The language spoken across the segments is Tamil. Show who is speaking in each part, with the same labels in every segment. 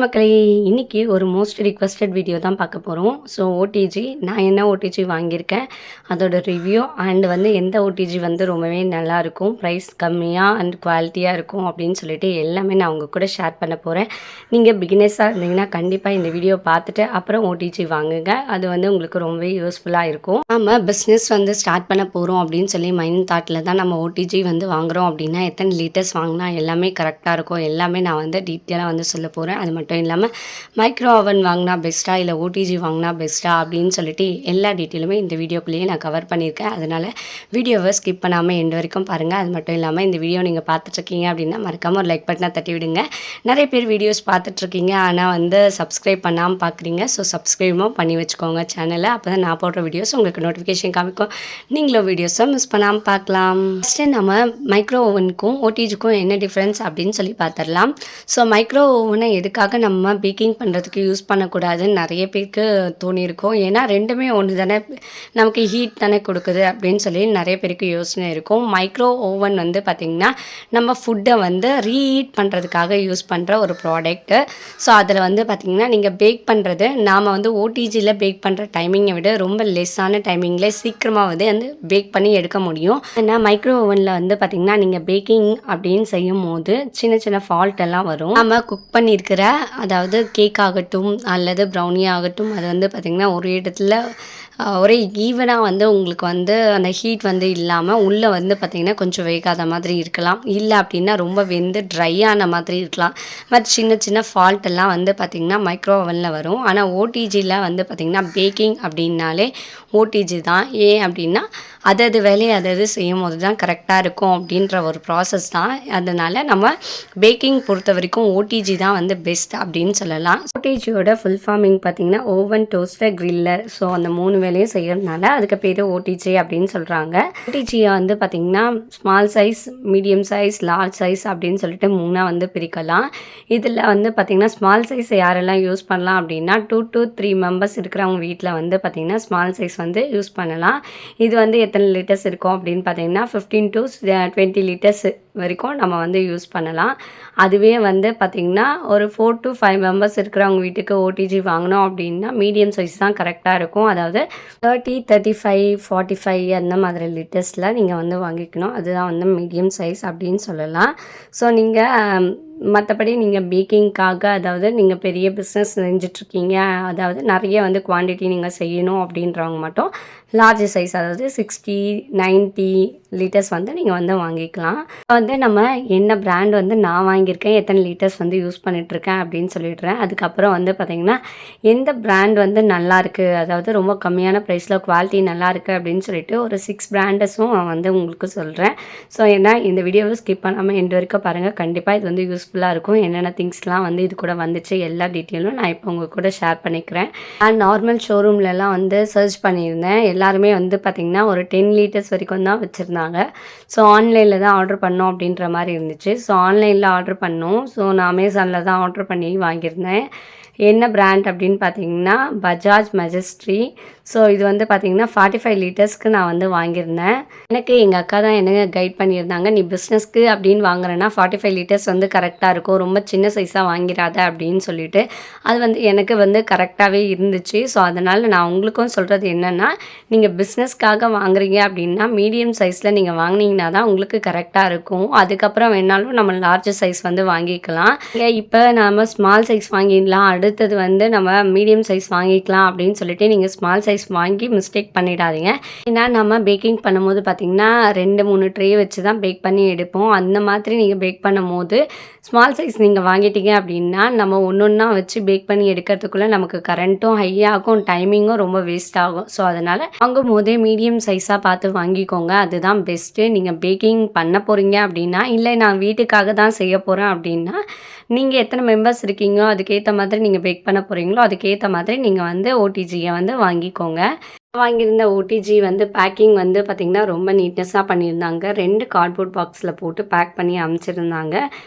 Speaker 1: மக்களே, இன்னைக்கு ஒரு மோஸ்ட் ரிக்வெஸ்டட் வீடியோ தான் பார்க்க போகிறோம். ஸோ ஓடிஜி நான் என்ன ஓடிஜி வாங்கியிருக்கேன், அதோட ரிவ்யூ அண்ட் எந்த ஓடிஜி ரொம்பவே நல்லாயிருக்கும், ப்ரைஸ் கம்மியாக அண்ட் குவாலிட்டியாக இருக்கும் அப்படின்னு சொல்லிட்டு எல்லாமே நான் உங்கள் கூட ஷேர் பண்ண போகிறேன். நீங்கள் பிகினர்ஸாக இருந்தீங்கன்னா கண்டிப்பாக இந்த வீடியோ பார்த்துட்டு அப்புறம் ஓடிஜி வாங்குங்க. அது உங்களுக்கு ரொம்பவே யூஸ்ஃபுல்லாக இருக்கும். நம்ம பிஸ்னஸ் ஸ்டார்ட் பண்ண போகிறோம் அப்படின்னு சொல்லி மைண்ட் தாட்டில் தான் நம்ம ஓடிஜி வாங்குகிறோம் அப்படின்னா எத்தனை லிட்டர்ஸ் வாங்கினா எல்லாமே கரெக்டாக இருக்கும், எல்லாமே நான் டீட்டெயிலாக சொல்ல போகிறேன். அது மட்டும் இல்லாமல் மைக்ரோ ஓவன் வாங்கினா பெஸ்ட்டாக இல்லை ஓடிஜி வாங்கினா பெஸ்ட்டாக அப்படின்னு சொல்லிட்டு எல்லா டீட்டெயிலுமே இந்த வீடியோக்குள்ளேயே நான் கவர் பண்ணியிருக்கேன். அதனால் வீடியோவை ஸ்கிப் பண்ணாமல் எண்டு வரைக்கும் பாருங்கள். அது மட்டும் இல்லாமல் இந்த வீடியோ நீங்கள் பார்த்துட்ருக்கீங்க அப்படின்னா மறக்காமல் ஒரு லைக் பட்டனை தட்டி விடுங்க. நிறைய பேர் வீடியோஸ் பார்த்துட்ருக்கீங்க ஆனால் சப்ஸ்கிரைப் பண்ணாமல் பார்க்குறீங்க. ஸோ சப்ஸ்கிரைபும் பண்ணி வச்சுக்கோங்க சேனலை. அப்போ தான் நான் போடுற வீடியோஸ் உங்களுக்கு நோட்டிஃபிகேஷன் காமிக்கும், நீங்களும் வீடியோஸை மிஸ் பண்ணாமல் பார்க்கலாம். ஃபஸ்ட்டு நம்ம மைக்ரோ ஓவனுக்கும் ஓடிஜிக்கும் என்ன டிஃப்ரென்ஸ் அப்படின்னு சொல்லி பார்த்துடலாம். ஸோ மைக்ரோ ஓவனை எதுக்காக நம்ம பேக்கிங் பண்ணுறதுக்கு யூஸ் பண்ணக்கூடாதுன்னு நிறைய பேருக்கு தோணியிருக்கும். ஏன்னா ரெண்டுமே ஒன்று தானே, நமக்கு ஹீட் தானே கொடுக்குது அப்படின்னு சொல்லி நிறைய பேருக்கு யோசனை இருக்கும். மைக்ரோ ஓவன் பார்த்திங்கன்னா நம்ம ஃபுட்டை ரீஹீட் பண்ணுறதுக்காக யூஸ் பண்ணுற ஒரு ப்ராடக்ட்டு. ஸோ அதில் பார்த்திங்கன்னா நீங்கள் பேக் பண்ணுறது நாம் ஓடிஜியில் பேக் பண்ணுற டைமிங்கை விட ரொம்ப லெஸ்ஸான டைமிங்கில் சீக்கிரமாக பேக் பண்ணி எடுக்க முடியும். ஏன்னா மைக்ரோ ஓவனில் பார்த்திங்கன்னா நீங்கள் பேக்கிங் அப்படின்னு செய்யும் போது சின்ன சின்ன ஃபால்ட் எல்லாம் வரும். நம்ம குக் பண்ணியிருக்கிற அதாவது கேக் ஆகட்டும் அல்லது ப்ரௌனி ஆகட்டும், அது பார்த்திங்கன்னா ஒரு இடத்துல ஒரே ஈவனாக உங்களுக்கு அந்த ஹீட் இல்லாமல் உள்ளே பார்த்திங்கன்னா கொஞ்சம் வேகாத மாதிரி இருக்கலாம், இல்லை அப்படின்னா ரொம்ப ட்ரை ஆன மாதிரி இருக்கலாம். பட் சின்ன சின்ன ஃபால்ட் எல்லாம் பார்த்திங்கன்னா மைக்ரோ ஓவனில் வரும். ஆனால் ஓடிஜியில் பார்த்திங்கன்னா பேக்கிங் அப்படின்னாலே ஓடிஜி தான். ஏன் அப்படின்னா அது வேலையை அது செய்யும் போது தான் கரெக்டாக இருக்கும் அப்படின்ற ஒரு ப்ராசஸ் தான். அதனால் நம்ம பேக்கிங் பொறுத்த வரைக்கும் ஓடிஜி தான் பெஸ்ட் அப்படின்னு சொல்லலாம். ஓடிஜியோட ஃபுல் ஃபார்மிங் பார்த்திங்கன்னா ஓவன், டோஸ்டர், கிரில்லர். ஸோ அந்த 3 வேலையும் செய்யறதுனால அதுக்கு பேர் ஓடிஜி அப்படின்னு சொல்கிறாங்க. ஓடிஜியை பார்த்திங்கன்னா small size, medium size, large size அப்படின்னு சொல்லிட்டு 3 பிரிக்கலாம். இதில் பார்த்திங்கன்னா ஸ்மால் சைஸ் யாரெல்லாம் யூஸ் பண்ணலாம் அப்படின்னா 2 to 3 மெம்பர்ஸ் இருக்கிறவங்க வீட்டில் பார்த்திங்கன்னா ஸ்மால் சைஸ் யூஸ் பண்ணலாம். இது எத்தனை லிட்டர்ஸ் இருக்கும் அப்படின்னு பார்த்தீங்கன்னா 15 to 20 லிட்டர்ஸ் வரைக்கும் நம்ம யூஸ் பண்ணலாம். அதுவே பார்த்திங்கன்னா ஒரு 4 to 5 மெம்பர்ஸ் இருக்கிறவங்க வீட்டுக்கு ஓடிஜி வாங்கினோம் அப்படின்னா மீடியம் சைஸ் தான் கரெக்டாக இருக்கும். அதாவது 30, 35, 45 அந்த மாதிரி லிட்டர்ஸில் நீங்கள் வாங்கிக்கணும். அதுதான் மீடியம் சைஸ் அப்படின்னு சொல்லலாம். ஸோ நீங்கள் மற்றபடி நீங்கள் பேக்கிங்காக, அதாவது நீங்கள் பெரிய பிஸ்னஸ் செஞ்சிட்ருக்கீங்க, அதாவது நிறைய குவான்டிட்டி நீங்கள் செய்யணும் அப்படின்றவங்க மட்டும் லார்ஜ் சைஸ், அதாவது 60, 90 லிட்டர்ஸ் நீங்கள் வாங்கிக்கலாம். நம்ம என்ன பிராண்ட் நான் வாங்கியிருக்கேன், எத்தனை லிட்டர்ஸ் யூஸ் பண்ணிகிட்ருக்கேன் அப்படின்னு சொல்லிடுறேன். அதுக்கப்புறம் பார்த்திங்கன்னா எந்த பிராண்ட் நல்லாயிருக்கு, அதாவது ரொம்ப கம்மியான ப்ரைஸில் குவாலிட்டி நல்லாயிருக்கு அப்படின்னு சொல்லிட்டு ஒரு 6 பிராண்டஸும் உங்களுக்கு சொல்கிறேன். ஸோ ஏன்னா இந்த வீடியோவை ஸ்கிப் பண்ணாமல் எண்டு வரைக்கும் பாருங்கள். கண்டிப்பாக இது யூஸ்ஃபுல்லாக இருக்கும். என்னென்ன திங்ஸ்லாம் இது கூட வந்துச்சு எல்லா டீட்டெயிலும் நான் இப்போ உங்கள் கூட ஷேர் பண்ணிக்கிறேன். நான் நார்மல் ஷோரூம்லலாம் சர்ச் பண்ணியிருந்தேன். எல்லாருமே பார்த்திங்கன்னா ஒரு 10 லிட்டர்ஸ் வரைக்கும் தான் வச்சுருந்தாங்க. ஸோ ஆன்லைனில் தான் ஆர்டர் பண்ணோம் அப்படின்ற மாதிரி இருந்துச்சு. ஸோ ஆன்லைனில் ஆர்டர் பண்ணோம். ஸோ நான் அமேசானில் தான் ஆர்டர் பண்ணி வாங்கியிருந்தேன். என்ன பிராண்ட் அப்படின்னு பார்த்தீங்கன்னா பஜாஜ் மெஜஸ்ட்ரி. ஸோ இது பார்த்திங்கன்னா 45 லிட்டர்ஸ்க்கு நான் வாங்கியிருந்தேன். எனக்கு எங்கள் அக்கா தான் என்ன கைட் பண்ணியிருந்தாங்க, நீ பிஸ்னஸ்க்கு அப்படின்னு வாங்குறேன்னா 45 லிட்டர்ஸ் கரெக்டாக இருக்கும், ரொம்ப சின்ன சைஸாக வாங்கிடாத அப்படின்னு சொல்லிட்டு. அது எனக்கு கரெக்டாகவே இருந்துச்சு. ஸோ அதனால் நான் உங்களுக்கும் சொல்கிறது என்னென்னா, நீங்கள் பிஸ்னஸ்க்காக வாங்குறீங்க அப்படின்னா மீடியம் சைஸில் நீங்கள் வாங்கினீங்கன்னா தான் உங்களுக்கு கரெக்டாக இருக்கும். அதுக்கப்புறம் வேணாலும் நம்ம லார்ஜ் சைஸ் வாங்கிக்கலாம். இப்போ நம்ம ஸ்மால் சைஸ் வாங்கிடலாம், அடுத்தது நம்ம மீடியம் சைஸ் வாங்கிக்கலாம் அப்படின்னு சொல்லிட்டு நீங்கள் ஸ்மால் சைஸ் வாங்கி மிஸ்டேக் பண்ணிடாதீங்க. ஏன்னா நம்ம பேக்கிங் பண்ணும்போது பார்த்திங்கன்னா 2-3 ட்ரே வச்சு தான் பேக் பண்ணி எடுப்போம். அந்த மாதிரி நீங்கள் பேக் பண்ணும் போது ஸ்மால் சைஸ் நீங்கள் வாங்கிட்டீங்க அப்படின்னா நம்ம ஒன்றா வச்சு பேக் பண்ணி எடுக்கிறதுக்குள்ளே நமக்கு கரண்ட்டும் ஹையாகும், டைமிங்கும் ரொம்ப வேஸ்ட் ஆகும். ஸோ அதனால் வாங்கும் போதே மீடியம் சைஸாக பார்த்து வாங்கிக்கோங்க, அதுதான் பெஸ்ட்டு. நீங்கள் பேக்கிங் பண்ண போகிறீங்க அப்படின்னா, இல்லை நான் வீட்டுக்காக தான் செய்ய போகிறேன் அப்படின்னா, நீங்கள் எத்தனை மெம்பர்ஸ் இருக்கீங்களோ அதுக்கேற்ற மாதிரி நீங்கள் பேக் பண்ண போகிறீங்களோ அதுக்கேற்ற மாதிரி நீங்கள் ஓடிஜியை வாங்கிக்கோங்க. வாங்கியிருந்த ஓடிஜி பேக்கிங் பார்த்திங்கன்னா ரொம்ப நீட்னஸாக பண்ணியிருந்தாங்க. 2 கார்ட்போர்ட் பாக்ஸில் போட்டு பேக் பண்ணி அனுப்பிச்சிருந்தாங்க.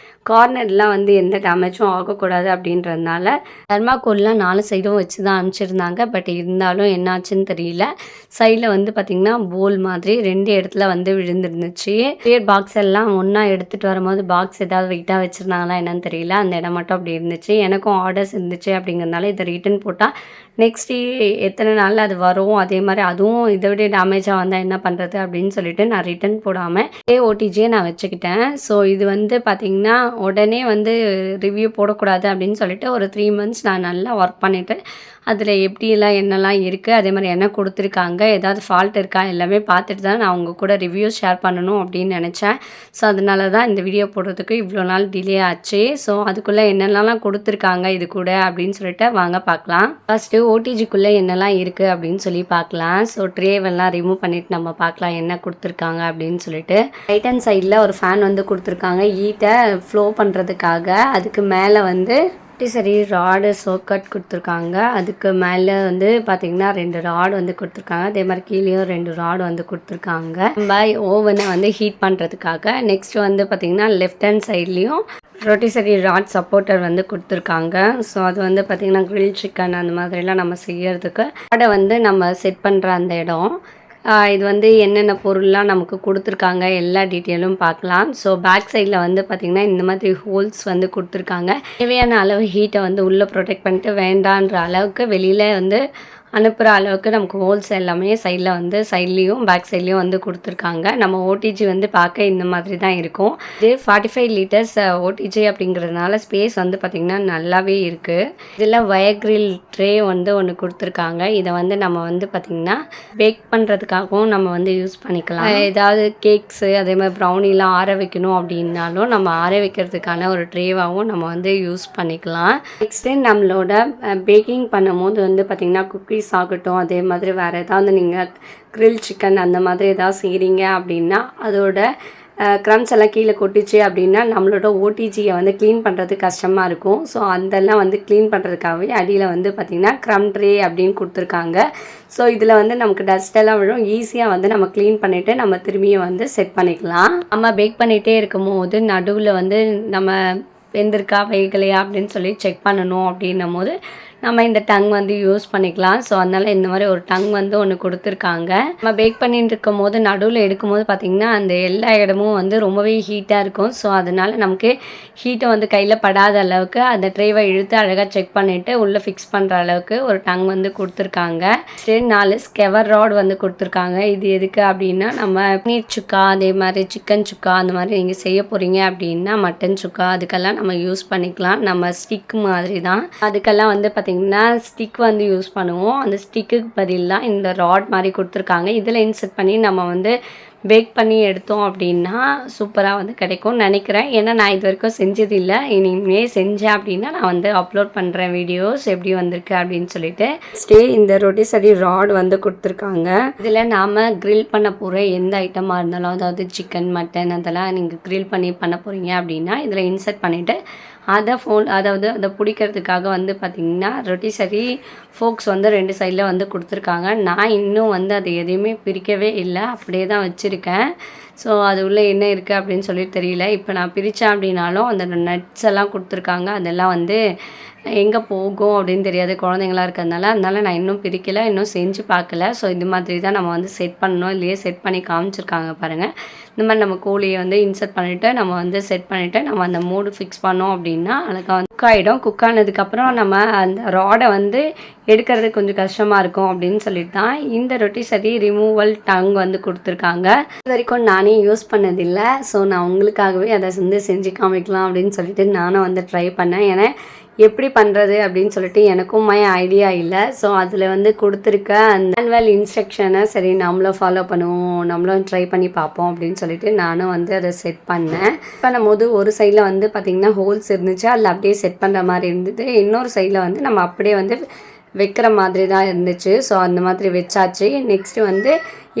Speaker 1: கார்னர்லாம் வந்து எந்த டேமேஜும் ஆகக்கூடாது அப்படின்றதுனால தர்மாக்கோல்லாம் 4 சைடும் வச்சு தான் அனுப்பிச்சிருந்தாங்க. பட் இருந்தாலும் என்னாச்சுன்னு தெரியல. சைடில் வந்து பார்த்திங்கன்னா போல் மாதிரி 2 இடத்துல வந்து விழுந்துருந்துச்சு. பாக்ஸ் எல்லாம் ஒன்றா எடுத்துகிட்டு வரும்போது பாக்ஸ் ஏதாவது வெயிட்டாக வச்சுருந்தாங்களா என்னன்னு தெரியல. அந்த இடம் மட்டும் அப்படி இருந்துச்சு. எனக்கும் ஆர்டர்ஸ் இருந்துச்சு அப்படிங்கிறதுனால இதை ரிட்டன் போட்டால் நெக்ஸ்ட் எத்தனை நாளில் அது வரும், அதே மாதிரி அதுவும் இதை விட டேமேஜாக வந்தால் என்ன பண்ணுறது அப்படின்னு சொல்லிட்டு நான் ரிட்டன் போடாமல் ஓடிஜியை நான் வச்சுக்கிட்டேன். ஸோ இது வந்து பார்த்திங்கன்னா உடனே வந்து ரிவ்யூ போடக்கூடாது அப்படின்னு சொல்லிட்டு ஒரு 3 months நான் நல்லா ஒர்க் பண்ணிவிட்டு அதில் எப்படிலாம் என்னெல்லாம் இருக்குது, அதே மாதிரி என்ன கொடுத்துருக்காங்க, ஏதாவது ஃபால்ட் இருக்கா எல்லாமே பார்த்துட்டு தான் நான் உங்கள் கூட ரிவ்யூ ஷேர் பண்ணணும் அப்படின்னு நினச்சேன். ஸோ அதனால தான் இந்த வீடியோ போடுறதுக்கு இவ்வளோ நாள் டிலே ஆச்சு. ஸோ அதுக்குள்ளே என்னென்னலாம் கொடுத்துருக்காங்க இது கூட அப்படின்னு சொல்லிட்டு வாங்க பார்க்கலாம். ஃபஸ்ட்டு ஓடிஜிக்குள்ளே என்னெல்லாம் இருக்குது அப்படின்னு சொல்லி பார்க்கலாம். ஸோ ட்ரேவெல்லாம் ரிமூவ் பண்ணிவிட்டு நம்ம பார்க்கலாம் என்ன கொடுத்துருக்காங்க அப்படின்னு சொல்லிட்டு. ரைட் ஹேண்ட் சைடில் ஒரு ஃபேன் வந்து கொடுத்துருக்காங்க ஹீட்டை ஃப்ளோ பண்ணுறதுக்காக. அதுக்கு மேலே வந்து சரி ராடு சோக்கட் கொடுத்துருக்காங்க. அதுக்கு மேலே வந்து பார்த்திங்கன்னா 2 ராடு வந்து கொடுத்துருக்காங்க. அதே மாதிரி கீழேயும் 2 ராடு வந்து கொடுத்துருக்காங்க. நம்ம ஓவனை வந்து ஹீட் பண்ணுறதுக்காக. நெக்ஸ்ட் வந்து பார்த்திங்கன்னா லெஃப்ட் ஹேண்ட் சைட்லேயும் ரொட்டிசரி ராட் சப்போர்ட்டர் வந்து கொடுத்துருக்காங்க. ஸோ அது வந்து பார்த்திங்கன்னா கிரில் சிக்கன் அந்த மாதிரிலாம் நம்ம செய்யறதுக்கு ராடை வந்து நம்ம செட் பண்ணுற அந்த இடம். இது வந்து என்னென்ன பொருள்லாம் நமக்கு கொடுத்துருக்காங்க எல்லா டீட்டெயிலும் பார்க்கலாம். ஸோ பேக் சைடில் வந்து பார்த்திங்கன்னா இந்த மாதிரி ஹோல்ஸ் வந்து கொடுத்துருக்காங்க. தேவையான அளவு ஹீட்டை வந்து உள்ளே ப்ரொடெக்ட் பண்ணிட்டு வேண்டான்ற அளவுக்கு வெளியில் வந்து அனுப்புகிற அளவுக்கு நமக்கு ஹோல்ஸ் எல்லாமே சைடில் வந்து சைட்லேயும் பேக் சைட்லேயும் வந்து கொடுத்துருக்காங்க. நம்ம ஓடிஜி வந்து பார்க்க இந்த மாதிரி தான் இருக்கும். இது 45 liters ஓடிஜி அப்படிங்கிறதுனால ஸ்பேஸ் வந்து பார்த்திங்கன்னா நல்லாவே இருக்குது. இதில் வயர் கிரில் ட்ரே வந்து ஒன்று கொடுத்துருக்காங்க. இதை வந்து நம்ம வந்து பார்த்திங்கன்னா பேக் பண்ணுறதுக்காகவும் நம்ம வந்து யூஸ் பண்ணிக்கலாம். ஏதாவது கேக்ஸு அதே மாதிரி ப்ரௌனிலாம் ஆற வைக்கணும் அப்படின்னாலும் நம்ம ஆற வைக்கிறதுக்கான ஒரு ட்ரேவாகவும் நம்ம வந்து யூஸ் பண்ணிக்கலாம். நெக்ஸ்ட்டு நம்மளோட பேக்கிங் பண்ணும்போது வந்து பார்த்திங்கன்னா குக்கீஸ் ஆகட்டும், அதே மாதிரி வேறு ஏதாவது நீங்கள் கிரில் சிக்கன் அந்த மாதிரி ஏதாவது செய்கிறீங்க அப்படின்னா அதோட க்ரம்ஸ் எல்லாம் கீழே கொட்டிச்சு அப்படின்னா நம்மளோட ஓடிஜியை வந்து க்ளீன் பண்ணுறது கஷ்டமாக இருக்கும். ஸோ அதெல்லாம் வந்து க்ளீன் பண்ணுறதுக்காகவே அடியில் வந்து பார்த்திங்கன்னா க்ரம் ட்ரே அப்படின்னு கொடுத்துருக்காங்க. ஸோ இதில் வந்து நமக்கு டஸ்ட்டெல்லாம் விழும். ஈஸியாக வந்து நம்ம க்ளீன் பண்ணிவிட்டு நம்ம திரும்பியும் வந்து செட் பண்ணிக்கலாம். நம்ம பேக் பண்ணிகிட்டே இருக்கும் போது நடுவில் வந்து நம்ம வெந்திருக்கா வேகலையா அப்படின்னு சொல்லி செக் பண்ணணும் அப்படின்னும் போது நம்ம இந்த டங் வந்து யூஸ் பண்ணிக்கலாம். ஸோ அதனால் இந்த மாதிரி ஒரு டங் வந்து ஒன்று கொடுத்துருக்காங்க. நம்ம பேக் பண்ணிட்டு இருக்கும் போது நடுவில் எடுக்கும் போது பார்த்திங்கன்னா அந்த எல்லா இடமும் வந்து ரொம்பவே ஹீட்டாக இருக்கும். ஸோ அதனால் நமக்கு ஹீட்டை வந்து கையில் படாத அளவுக்கு அந்த ட்ரேவை இழுத்து அழகாக செக் பண்ணிவிட்டு உள்ளே ஃபிக்ஸ் பண்ணுற அளவுக்கு ஒரு டங் வந்து கொடுத்துருக்காங்க. சரி 4 ஸ்கெவர் ராட் வந்து கொடுத்துருக்காங்க. இது எதுக்கு அப்படின்னா நம்ம பன்னீர் சுக்கா அதே மாதிரி சிக்கன் சுக்கா அந்த மாதிரி நீங்கள் செய்ய போகிறீங்க அப்படின்னா மட்டன் சுக்கா அதுக்கெல்லாம் நம்ம யூஸ் பண்ணிக்கலாம். நம்ம ஸ்டிக் மாதிரி தான் அதுக்கெல்லாம் வந்து பார்த்திங்கன்னா ஸ்டிக் வந்து யூஸ் பண்ணுவோம். அந்த ஸ்டிக்குக்கு பதிலாக இந்த ராட் மாதிரி கொடுத்துருக்காங்க. இதில் இன்செர்ட் பண்ணி நம்ம வந்து பேக் பண்ணி எடுத்தோம் அப்படின்னா சூப்பராக வந்து கிடைக்கும்னு நினைக்கிறேன். ஏன்னா நான் இது வரைக்கும் செஞ்சதில்லை. இனிமேல் செஞ்சேன் அப்படின்னா நான் வந்து அப்லோட் பண்ணுறேன் வீடியோஸ் எப்படி வந்திருக்கு அப்படின்னு சொல்லிட்டு. இந்த ரொட்டிசரி ராட் வந்து கொடுத்துருக்காங்க. இதில் நாம் க்ரில் பண்ண போகிற எந்த ஐட்டமாக இருந்தாலும் அதாவது சிக்கன் மட்டன் அதெல்லாம் நீங்கள் க்ரில் பண்ணி பண்ண போகிறீங்க அப்படின்னா இதில் இன்செர்ட் பண்ணிவிட்டு அதாவது அதை பிடிக்கிறதுக்காக வந்து பார்த்திங்கன்னா ரொட்டிசரி ஃபோக்ஸ் வந்து 2 சைடில் வந்து கொடுத்துருக்காங்க. நான் இன்னும் வந்து அதை எதையுமே பிரிக்கவே இல்லை, அப்படியே தான் வச்சுருக்கேன். ஸோ அது உள்ளே என்ன இருக்குது அப்படின்னு சொல்லி தெரியல. இப்போ நான் பிரித்தேன் அப்படின்னாலும் அந்த நட்ஸ் எல்லாம் கொடுத்துருக்காங்க. அதெல்லாம் வந்து எங்கே போகும் அப்படின்னு தெரியாது குழந்தைங்களா இருக்கிறதுனால. அதனால் நான் இன்னும் பிரிக்கலை, இன்னும் செஞ்சு பார்க்கல. ஸோ இது மாதிரி தான் நம்ம வந்து செட் பண்ணணும். இல்லையே செட் பண்ணி காமிச்சிருக்காங்க பாருங்கள். இந்த மாதிரி நம்ம கோழியை வந்து இன்செர்ட் பண்ணிவிட்டு நம்ம வந்து செட் பண்ணிவிட்டு நம்ம அந்த மூடு ஃபிக்ஸ் பண்ணோம் அப்படின்னா அழகாக வந்து குக் ஆகிடும். குக் ஆனதுக்கப்புறம் நம்ம அந்த ராடை வந்து எடுக்கிறது கொஞ்சம் கஷ்டமாக இருக்கும் அப்படின்னு சொல்லிட்டு தான் இந்த ரொட்டிசரி ரிமூவல் டங் வந்து கொடுத்துருக்காங்க. இது வரைக்கும் நானே யூஸ் பண்ணதில்லை. ஸோ நான் உங்களுக்காகவே அதை வந்து செஞ்சு காமிக்கலாம் அப்படின்னு சொல்லிட்டு நானும் வந்து ட்ரை பண்ணேன். ஏன்னா எப்படி பண்ணுறது அப்படின்னு சொல்லிட்டு எனக்கும் ஐடியா இல்லை. ஸோ அதில் வந்து கொடுத்துருக்க அந்த மேனுவல் இன்ஸ்ட்ரக்ஷனை சரி நம்மளும் ஃபாலோ பண்ணுவோம், நம்மளும் ட்ரை பண்ணி பார்ப்போம் அப்படின்னு சொல்லிட்டு நானும் வந்து அதை செட் பண்ணேன். பண்ணும்போது ஒரு சைடில் வந்து பார்த்திங்கன்னா ஹோல்ஸ் இருந்துச்சு, அதில் அப்படியே செட் பண்ணுற மாதிரி இருந்தது. இன்னொரு சைடில் வந்து நம்ம அப்படியே வந்து வைக்கிற மாதிரி தான் இருந்துச்சு. ஸோ அந்த மாதிரி வச்சாச்சு. நெக்ஸ்ட்டு வந்து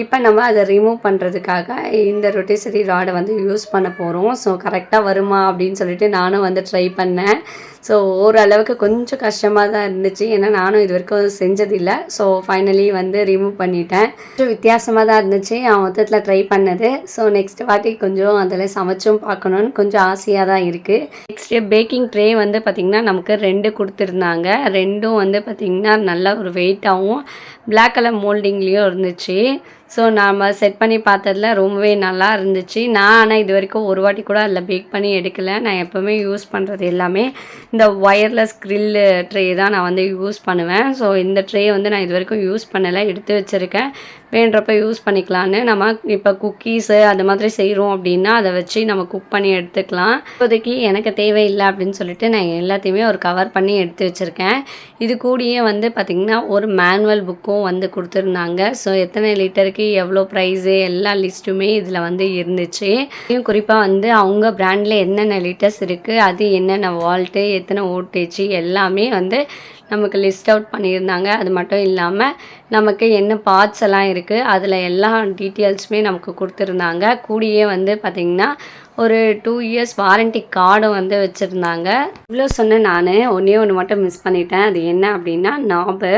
Speaker 1: இப்போ நம்ம அதை ரிமூவ் பண்ணுறதுக்காக இந்த ரொட்டேசரி ராடை வந்து யூஸ் பண்ண போகிறோம். ஸோ கரெக்டாக வருமா அப்படின்னு சொல்லிட்டு நானும் வந்து ட்ரை பண்ணேன். ஸோ ஓரளவுக்கு கொஞ்சம் கஷ்டமாக தான் இருந்துச்சு, ஏன்னா நானும் இது வரைக்கும் செஞ்சதில்லை. ஸோ ஃபைனலி வந்து ரிமூவ் பண்ணிட்டேன். கொஞ்சம் வித்தியாசமாக தான் இருந்துச்சு மொத்தத்தில் ட்ரை பண்ணது. ஸோ நெக்ஸ்ட் வாட்டி கொஞ்சம் அதில் சமைச்சும் பார்க்கணுன்னு கொஞ்சம் ஆசையாக தான் இருக்குது. நெக்ஸ்ட்டு பேக்கிங் ட்ரே வந்து பார்த்திங்கன்னா நமக்கு 2 கொடுத்துருந்தாங்க. 2ம் வந்து பார்த்திங்கன்னா நல்லா ஒரு வெயிட்டாகவும் பிளாக் கலர் மோல்டிங்லேயும் இருந்துச்சு. ஸோ நாம் செட் பண்ணி பார்த்ததில் ரொம்பவே நல்லா இருந்துச்சு. நான் ஆனால் இது வரைக்கும் ஒரு வாட்டி கூட அதில் பேக் பண்ணி எடுக்கலை. நான் எப்போவுமே யூஸ் பண்ணுறது எல்லாமே இந்த ஒயர்லெஸ் க்ரில் ட்ரே தான் நான் வந்து யூஸ் பண்ணுவேன். ஸோ இந்த ட்ரே வந்து நான் இது வரைக்கும் யூஸ் பண்ணலை, எடுத்து வச்சுருக்கேன். வேண்டப்போ யூஸ் பண்ணிக்கலான்னு. நம்ம இப்போ குக்கீஸு அந்த மாதிரி செய்கிறோம் அப்படின்னா அதை வச்சு நம்ம குக் பண்ணி எடுத்துக்கலாம். இப்போதைக்கு எனக்கு தேவையில்லை அப்படின்னு சொல்லிட்டு நான் எல்லாத்தையுமே ஒரு கவர் பண்ணி எடுத்து வச்சுருக்கேன். இது கூடயே வந்து பார்த்திங்கன்னா ஒரு மேனுவல் புக்கும் வந்து கொடுத்துருந்தாங்க. ஸோ எத்தனை லிட்டருக்கு எவ்வளோ ப்ரைஸு எல்லா லிஸ்ட்டுமே இதில் வந்து இருந்துச்சு. குறிப்பாக வந்து அவங்க பிராண்டில் என்னென்ன லிட்டர்ஸ் இருக்குது, அது என்னென்ன வால்ட்டு, எத்தனை வோல்டேஜ் எல்லாமே வந்து நமக்கு லிஸ்ட் அவுட் பண்ணியிருந்தாங்க. அது மட்டும் இல்லாமல் நமக்கு என்ன பார்ட்ஸ் எல்லாம் இருக்குது அதில் எல்லா டீட்டெயில்ஸுமே நமக்கு கொடுத்துருந்தாங்க. கூடயே வந்து பார்த்திங்கன்னா ஒரு 2 இயர்ஸ் வாரண்டி கார்டும் வந்து வச்சுருந்தாங்க. இவ்வளோ சொன்னேன். நான் ஒன்று மட்டும் மிஸ் பண்ணிட்டேன். அது என்ன அப்படின்னா நாபு.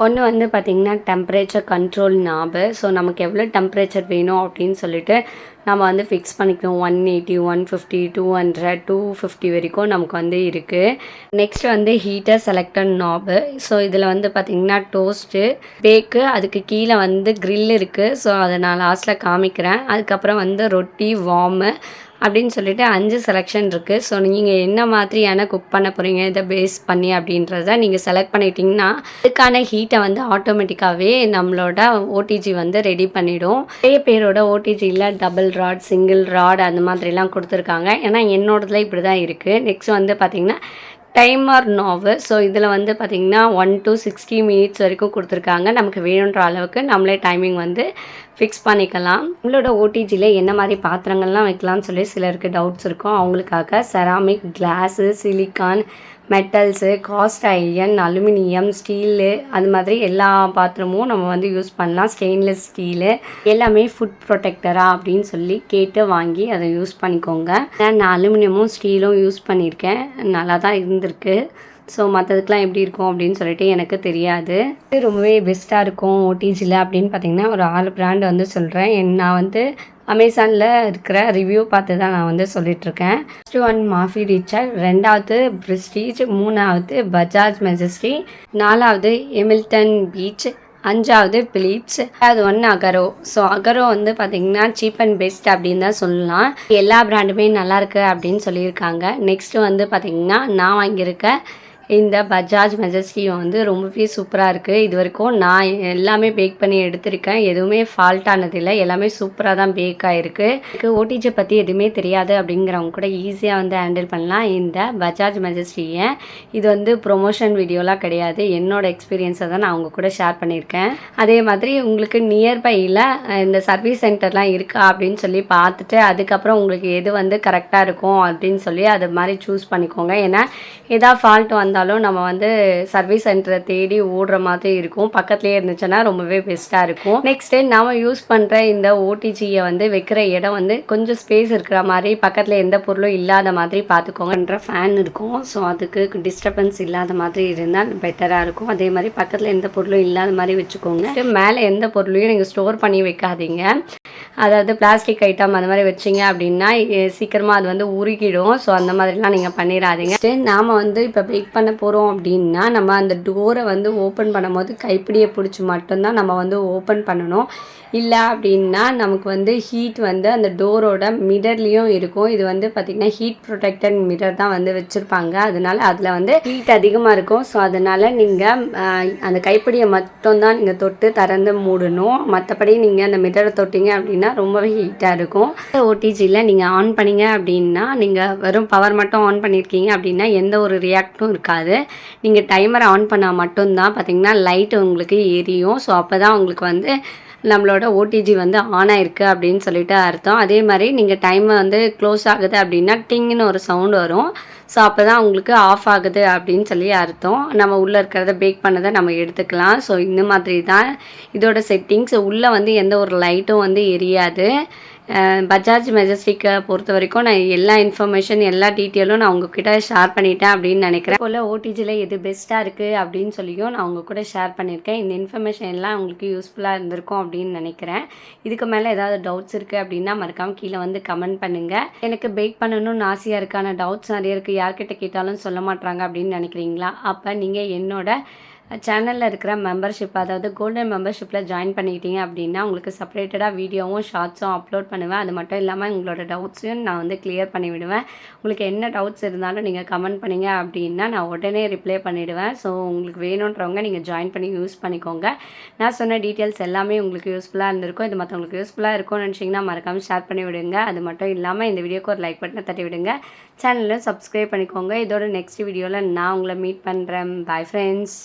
Speaker 1: ஒன்று வந்து பார்த்திங்கன்னா டெம்பரேச்சர் கண்ட்ரோல் நாபு. ஸோ நமக்கு எவ்வளோ டெம்பரேச்சர் வேணும் அப்படின்னு சொல்லிட்டு நம்ம வந்து ஃபிக்ஸ் பண்ணிக்கணும். 180, 150, 200, 250 வரைக்கும் நமக்கு வந்து இருக்குது. நெக்ஸ்ட் வந்து ஹீட்டர் செலக்டட் நாபு. ஸோ இதில் வந்து பார்த்திங்கன்னா டோஸ்ட்டு, பேக்கு, அதுக்கு கீழே வந்து க்ரில் இருக்குது. ஸோ அதை நான் லாஸ்ட்டில் காமிக்கிறேன். அதுக்கப்புறம் வந்து ரொட்டி, வார்மு அப்படின்னு சொல்லிட்டு 5 செலெக்ஷன் இருக்குது. ஸோ நீங்கள் என்ன மாதிரியான குக் பண்ண போகிறீங்க இதை பேஸ் பண்ணி அப்படின்றத நீங்கள் செலக்ட் பண்ணிட்டீங்கன்னா அதுக்கான ஹீட்டை வந்து ஆட்டோமேட்டிக்காகவே நம்மளோட ஓடிஜி வந்து ரெடி பண்ணிவிடும். நிறைய பேரோட ஓடிஜியில் டபுள் ராட், சிங்கிள் ராட் அந்த மாதிரிலாம் கொடுத்துருக்காங்க. ஏன்னா என்னோடதுல இப்படி தான் இருக்குது. நெக்ஸ்ட் வந்து பார்த்திங்கன்னா டைமர் நாவு. ஸோ இதில் வந்து பார்த்திங்கன்னா 1 to 60 minutes வரைக்கும் கொடுத்துருக்காங்க. நமக்கு வேணுன்ற அளவுக்கு நம்மளே டைமிங் வந்து ஃபிக்ஸ் பண்ணிக்கலாம். நம்மளோட ஓடிஜியில் என்ன மாதிரி பாத்திரங்கள்லாம் வைக்கலாம்னு சொல்லி சிலருக்கு டவுட்ஸ் இருக்கும். அவங்களுக்காக ceramic, class, silicon, metals, cost iron, aluminium, steel அது மாதிரி எல்லா பாத்திரமும் நம்ம வந்து யூஸ் பண்ணலாம். ஸ்டெயின்லெஸ் ஸ்டீலு எல்லாமே ஃபுட் ப்ரொடெக்டரா அப்படின்னு சொல்லி கேட்டு வாங்கி அதை யூஸ் பண்ணிக்கோங்க. நான் அலுமினியமும் ஸ்டீலும் யூஸ் பண்ணியிருக்கேன், நல்லா தான் இருந்திருக்கு. ஸோ மற்றதுக்கெலாம் எப்படி இருக்கும் அப்படின்னு சொல்லிட்டு எனக்கு தெரியாது. இது ரொம்பவே பெஸ்ட்டாக இருக்கும் ஓடிஜியில் அப்படின்னு பார்த்திங்கன்னா ஒரு 6 பிராண்ட் வந்து சொல்கிறேன். நான் வந்து அமேசானில் இருக்கிற ரிவ்யூ பார்த்து தான் நான் வந்து சொல்லிகிட்ருக்கேன். ஃபஸ்ட்டு 1 மாஃபி ரிச்சர், 2வது ப்ரெஸ்டீஜ், 3வது பஜாஜ் மெஜஸ்டி, 4வது எமில்டன் பீச், 5வது பிலிப்ஸ், அது 1 அகரோ. ஸோ அகரோ வந்து பார்த்திங்கன்னா சீப் அண்ட் பெஸ்ட் அப்படின்னு தான் சொல்லலாம். எல்லா பிராண்டுமே நல்லாயிருக்கு அப்படின்னு சொல்லியிருக்காங்க. நெக்ஸ்ட்டு வந்து பார்த்திங்கன்னா நான் வாங்கியிருக்க இந்த பஜாஜ் மெஜஸ்டியும் வந்து ரொம்பவே சூப்பராக இருக்குது. இது வரைக்கும் நான் எல்லாமே பேக் பண்ணி எடுத்திருக்கேன், எதுவுமே ஃபால்ட் ஆனதில்லை, எல்லாமே சூப்பராக தான் பேக் ஆகிருக்கு. எனக்கு ஓடிஜி பற்றி எதுவுமே தெரியாது அப்படிங்கிறவங்க கூட ஈஸியாக வந்து ஹேண்டில் பண்ணலாம் இந்த பஜாஜ் மெஜஸ்டியை. இது வந்து ப்ரொமோஷன் வீடியோலாம் கிடையாது, என்னோடய எக்ஸ்பீரியன்ஸை தான் நான் அவங்க கூட ஷேர் பண்ணியிருக்கேன். அதே மாதிரி உங்களுக்கு நியர்பையில் இந்த சர்வீஸ் சென்டர்லாம் இருக்கா அப்படின்னு சொல்லி பார்த்துட்டு அதுக்கப்புறம் உங்களுக்கு எது வந்து கரெக்டாக இருக்கும் அப்படின்னு சொல்லி அது மாதிரி சூஸ் பண்ணிக்கோங்க. ஏன்னா எதாவது ஃபால்ட் வந்தால் நம்ம வந்து சர்வீஸ் சென்டரை தேடி ஓடுற மாதிரி இருக்கும். பக்கத்துலேயே இருந்துச்சுன்னா ரொம்பவே பெஸ்ட்டாக இருக்கும். நெக்ஸ்ட்டு நம்ம யூஸ் பண்ணுற இந்த ஓடிஜியை வந்து வைக்கிற இடம் வந்து கொஞ்சம் ஸ்பேஸ் இருக்கிற மாதிரி, பக்கத்தில் எந்த பொருளும் இல்லாத மாதிரி பார்த்துக்கோங்கன்ற ஃபேன் இருக்கும். ஸோ அதுக்கு டிஸ்டர்பன்ஸ் இல்லாத மாதிரி இருந்தால் பெட்டராக இருக்கும். அதே மாதிரி பக்கத்தில் எந்த பொருளும் இல்லாத மாதிரி வச்சுக்கோங்க. மேலே எந்த பொருளையும் நீங்கள் ஸ்டோர் பண்ணி வைக்காதீங்க. அதாவது பிளாஸ்டிக் ஐட்டம் அந்த மாதிரி வச்சிங்க அப்படின்னா சீக்கிரமாக அது வந்து உருகிடும். ஸோ அந்த மாதிரிலாம் நீங்கள் பண்ணிடாதீங்க. நாம் வந்து இப்போ பேக் பண்ண போகிறோம் அப்படின்னா நம்ம அந்த டோரை வந்து ஓப்பன் பண்ணும்போது கைப்பிடியை பிடிச்சி மட்டும்தான் நம்ம வந்து ஓப்பன் பண்ணணும். இல்லை அப்படின்னா நமக்கு வந்து ஹீட் வந்து அந்த டோரோட மிரர்லேயும் இருக்கும். இது வந்து பார்த்திங்கன்னா ஹீட் ப்ரொடெக்டட் மிரர் தான் வந்து வச்சுருப்பாங்க. அதனால அதில் வந்து ஹீட் அதிகமாக இருக்கும். ஸோ அதனால் நீங்கள் அந்த கைப்பிடியை மட்டும்தான் நீங்கள் தொட்டு திறந்து மூடணும். மற்றபடி நீங்கள் அந்த மிரரை தொட்டிங்க அப்படின்னா ரொம்பவே ஹீட்டாக இருக்கும். ஓடிஜியில் நீங்கள் ஆன் பண்ணிங்க அப்படின்னா நீங்கள் வெறும் பவர் மட்டும் ஆன் பண்ணியிருக்கீங்க அப்படின்னா எந்த ஒரு ரியாக்டும் இருக்காது. நீங்கள் டைமரை ஆன் பண்ணால் மட்டும்தான் பார்த்திங்கன்னா லைட் உங்களுக்கு எரியும். ஸோ அப்போ தான் உங்களுக்கு வந்து நம்மளோட ஓடிஜி வந்து ஆன் ஆயிருக்கு அப்படின்னு சொல்லிட்டு அர்த்தம். அதே மாதிரி நீங்கள் டைமை வந்து க்ளோஸ் ஆகுது அப்படின்னா டிங்னு ஒரு சவுண்ட் வரும். ஸோ அப்போ தான் உங்களுக்கு ஆஃப் ஆகுது அப்படின்னு சொல்லி அர்த்தம். நம்ம உள்ளே இருக்கிறத பேக் பண்ணதை நம்ம எடுத்துக்கலாம். ஸோ இந்த மாதிரி தான் இதோட செட்டிங்ஸ். உள்ளே வந்து எந்த ஒரு லைட்டும் வந்து எரியாது. பஜாஜ் மெஜஸ்டிக்கை பொறுத்த வரைக்கும் நான் எல்லா இன்ஃபர்மேஷன் எல்லா டீட்டெயிலும் நான் உங்ககிட்ட ஷேர் பண்ணிட்டேன் அப்படின்னு நினைக்கிறேன். போல் ஓடிஜியில் எது பெஸ்ட்டாக இருக்குது அப்படின்னு சொல்லியும் நான் உங்கள் கூட ஷேர் பண்ணியிருக்கேன். இந்த இன்ஃபர்மேஷன் எல்லாம் உங்களுக்கு யூஸ்ஃபுல்லாக இருந்திருக்கும் அப்படின்னு நினைக்கிறேன். இதுக்கு மேலே ஏதாவது டவுட்ஸ் இருக்குது அப்படின்னா மறக்காமல் கீழே வந்து கமெண்ட் பண்ணுங்கள். எனக்கு பேக் பண்ணணும்னு ஆசையாக இருக்கான டவுட்ஸ் நிறைய இருக்குது, யார்கிட்ட கேட்டாலும் சொல்ல மாட்டாங்க அப்படின்னு நினைக்கிறீங்களா? அப்போ நீங்கள் என்னோட சேனலில் இருக்கிற மெம்பர்ஷிப், அதாவது கோல்டன் மெம்பர்ஷிப்பில் ஜாயின் பண்ணிக்கிட்டீங்க அப்படின்னா உங்களுக்கு செப்பரேட்டடாக வீடியோவும் ஷார்ட்ஸும் அப்லோட் பண்ணுவேன். அது மட்டும் இல்லாமல் உங்களோட டவுட்ஸையும் நான் வந்து கிளியர் பண்ணி விடுவேன். உங்களுக்கு என்ன டவுட்ஸ் இருந்தாலும் நீங்கள் கமெண்ட் பண்ணிங்க அப்படின்னா நான் உடனே ரிப்ளை பண்ணிவிடுவேன். ஸோ உங்களுக்கு வேணுன்றவங்க நீங்கள் ஜாயின் பண்ணி யூஸ் பண்ணிக்கோங்க. நான் சொன்ன டீட்டெயில்ஸ் எல்லாமே உங்களுக்கு யூஸ்ஃபுல்லாக இருந்திருக்கும். இது மற்றவங்களுக்கு யூஸ்ஃபுல்லாக இருக்கும்னு நினச்சிங்கன்னா மறக்காமல் ஷேர் பண்ணி விடுங்க. அது மட்டும் இல்லாமல் இந்த வீடியோக்கு ஒரு லைக் பட்டனை தட்டி விடுங்க. சேனலில் சப்ஸ்கிரைப் பண்ணிக்கோங்க. இதோட நெக்ஸ்ட் வீடியோவில் நான் உங்களை மீட் பண்ணுறேன். Bye friends.